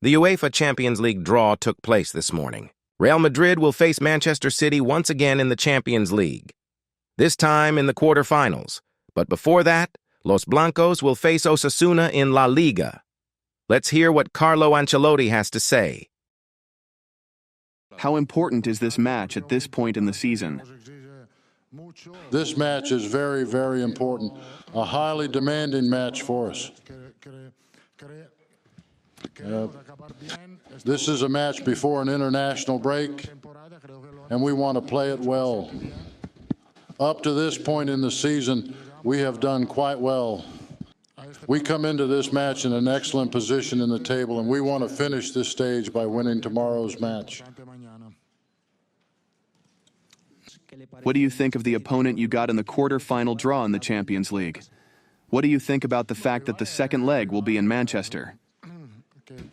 The UEFA Champions League draw took place this morning. Real Madrid will face Manchester City once again in the Champions League, this time in the quarterfinals. But before that, Los Blancos will face Osasuna in La Liga. Let's hear what Carlo Ancelotti has to say. How important is this match at this point in the season? This match is very, very important. A highly demanding match for us. This is a match before an international break, and we want to play it well. Up to this point in the season, we have done quite well. We come into this match in an excellent position in the table, and we want to finish this stage by winning tomorrow's match. What do you think of the opponent you got in the quarter-final draw in the Champions League? What do you think about the fact that the second leg will be in Manchester?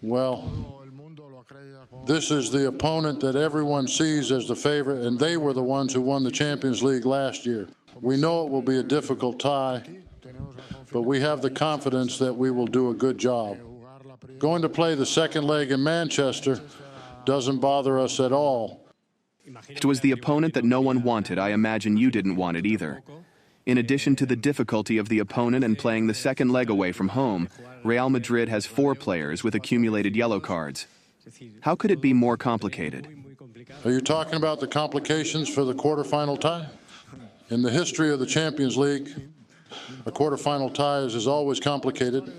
Well, this is the opponent that everyone sees as the favorite, and they were the ones who won the Champions League last year. We know it will be a difficult tie, but we have the confidence that we will do a good job. Going to play the second leg in Manchester doesn't bother us at all. It was the opponent that no one wanted. I imagine you didn't want it either. In addition to the difficulty of the opponent and playing the second leg away from home, Real Madrid has 4 players with accumulated yellow cards. How could it be more complicated? Are you talking about the complications for the quarterfinal tie? In the history of the Champions League, a quarterfinal tie is always complicated.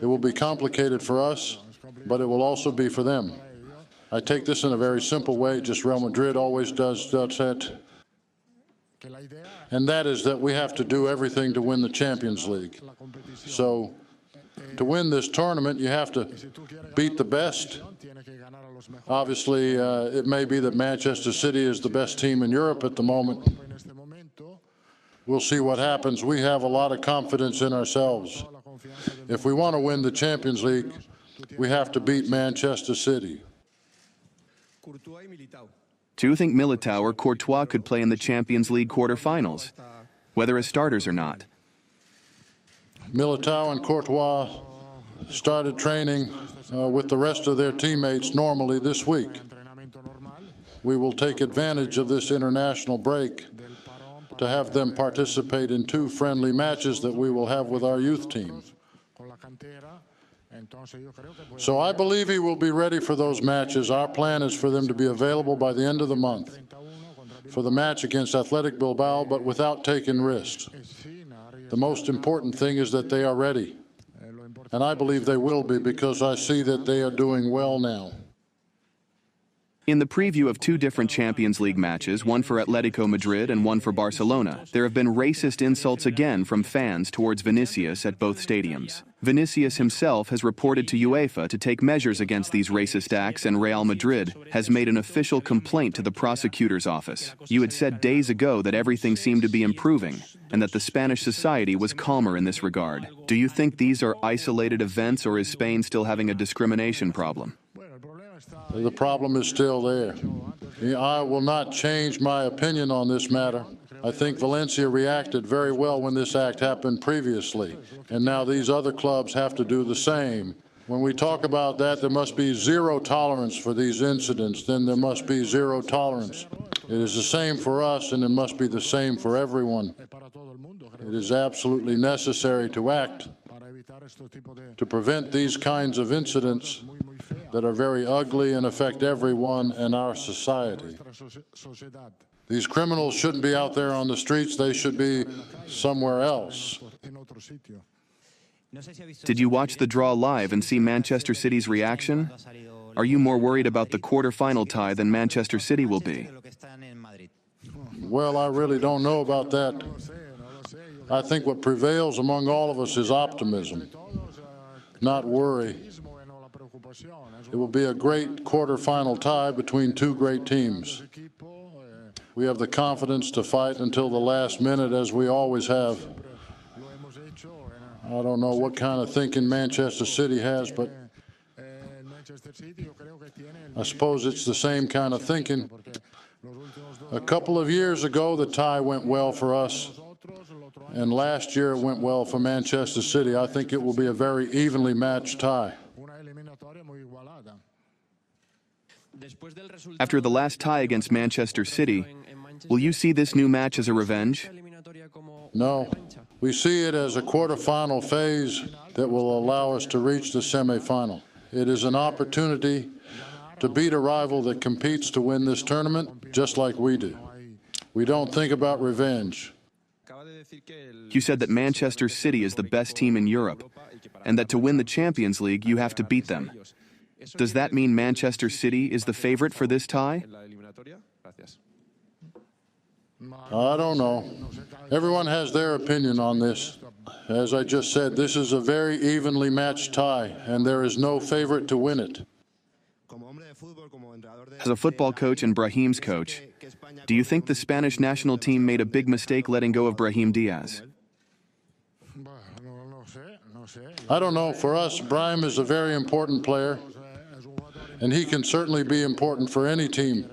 It will be complicated for us, but it will also be for them. I take this in a very simple way, just Real Madrid always does that. And that is that we have to do everything to win the Champions League. So, to win this tournament, you have to beat the best. Obviously, it may be that Manchester City is the best team in Europe at the moment. We'll see what happens. We have a lot of confidence in ourselves. If we want to win the Champions League, we have to beat Manchester City. Do you think Militao or Courtois could play in the Champions League quarterfinals, whether as starters or not? Militao and Courtois started training with the rest of their teammates normally this week. We will take advantage of this international break to have them participate in 2 friendly matches that we will have with our youth team. So I believe he will be ready for those matches. Our plan is for them to be available by the end of the month for the match against Athletic Bilbao, but without taking risks. The most important thing is that they are ready. And I believe they will be, because I see that they are doing well now. In the preview of 2 different Champions League matches, one for Atletico Madrid and one for Barcelona, there have been racist insults again from fans towards Vinicius at both stadiums. Vinicius himself has reported to UEFA to take measures against these racist acts, and Real Madrid has made an official complaint to the prosecutor's office. You had said days ago that everything seemed to be improving and that the Spanish society was calmer in this regard. Do you think these are isolated events, or is Spain still having a discrimination problem? The problem is still there. I will not change my opinion on this matter. I think Valencia reacted very well when this act happened previously, and now these other clubs have to do the same. When we talk about that, there must be 0 tolerance for these incidents, then there must be 0 tolerance. It is the same for us, and it must be the same for everyone. It is absolutely necessary to act to prevent these kinds of incidents that are very ugly and affect everyone in our society. These criminals shouldn't be out there on the streets. They should be somewhere else. Did you watch the draw live and see Manchester City's reaction? Are you more worried about the quarter-final tie than Manchester City will be? Well, I really don't know about that. I think what prevails among all of us is optimism, not worry. It will be a great quarter-final tie between 2 great teams. We have the confidence to fight until the last minute, as we always have. I don't know what kind of thinking Manchester City has, but I suppose it's the same kind of thinking. A couple of years ago, the tie went well for us, and last year it went well for Manchester City. I think it will be a very evenly matched tie. After the last tie against Manchester City, will you see this new match as a revenge? No, we see it as a quarterfinal phase that will allow us to reach the semifinal. It is an opportunity to beat a rival that competes to win this tournament, just like we do. We don't think about revenge. You said that Manchester City is the best team in Europe, and that to win the Champions League, you have to beat them. Does that mean Manchester City is the favorite for this tie? I don't know. Everyone has their opinion on this. As I just said, this is a very evenly matched tie, and there is no favorite to win it. As a football coach and Brahim's coach, do you think the Spanish national team made a big mistake letting go of Brahim Diaz? I don't know. For us, Brahim is a very important player, and he can certainly be important for any team.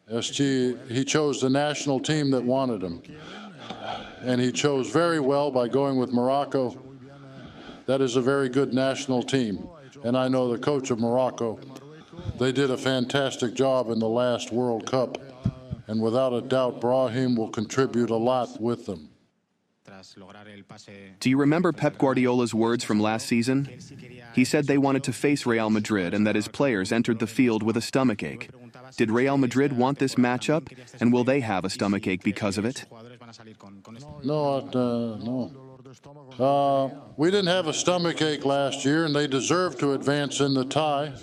He chose the national team that wanted him, and he chose very well by going with Morocco. That is a very good national team, and I know the coach of Morocco. They did a fantastic job in the last World Cup, and without a doubt, Brahim will contribute a lot with them. Do you remember Pep Guardiola's words from last season? He said they wanted to face Real Madrid and that his players entered the field with a stomachache. Did Real Madrid want this matchup, and will they have a stomachache because of it? No. We didn't have a stomachache last year, and they deserved to advance in the tie,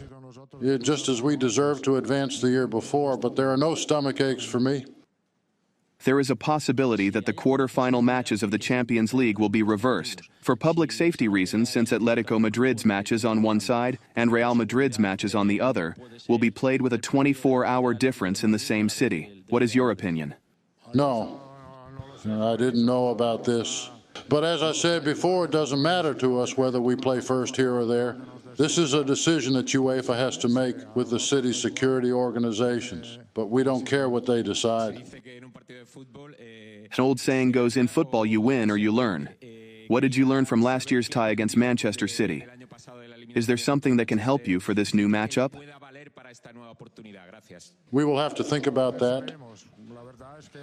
just as we deserved to advance the year before, but there are no stomachaches for me. There is a possibility that the quarter-final matches of the Champions League will be reversed, for public safety reasons, since Atletico Madrid's matches on one side and Real Madrid's matches on the other will be played with a 24-hour difference in the same city. What is your opinion? No, I didn't know about this. But as I said before, it doesn't matter to us whether we play first here or there. This is a decision that UEFA has to make with the city's security organizations, but we don't care what they decide. An old saying goes, in football you win or you learn. What did you learn from last year's tie against Manchester City? Is there something that can help you for this new matchup? We will have to think about that.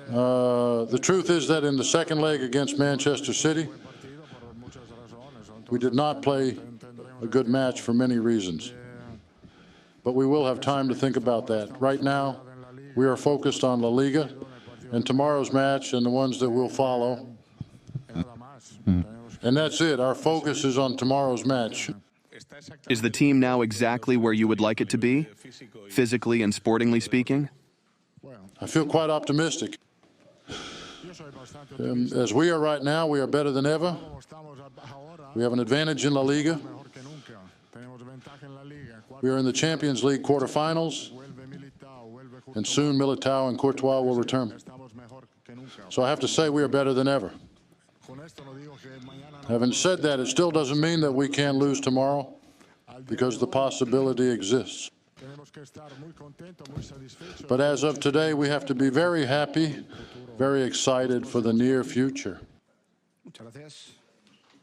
The truth is that in the second leg against Manchester City, we did not play a good match for many reasons. But we will have time to think about that. Right now, we are focused on La Liga and tomorrow's match and the ones that will follow. And that's it. Our focus is on tomorrow's match. Is the team now exactly where you would like it to be, physically and sportingly speaking? I feel quite optimistic. As we are right now, we are better than ever. We have an advantage in La Liga. We are in the Champions League quarterfinals, and soon Militao and Courtois will return. So I have to say we are better than ever. Having said that, it still doesn't mean that we can't lose tomorrow, because the possibility exists. But as of today, we have to be very happy, very excited for the near future.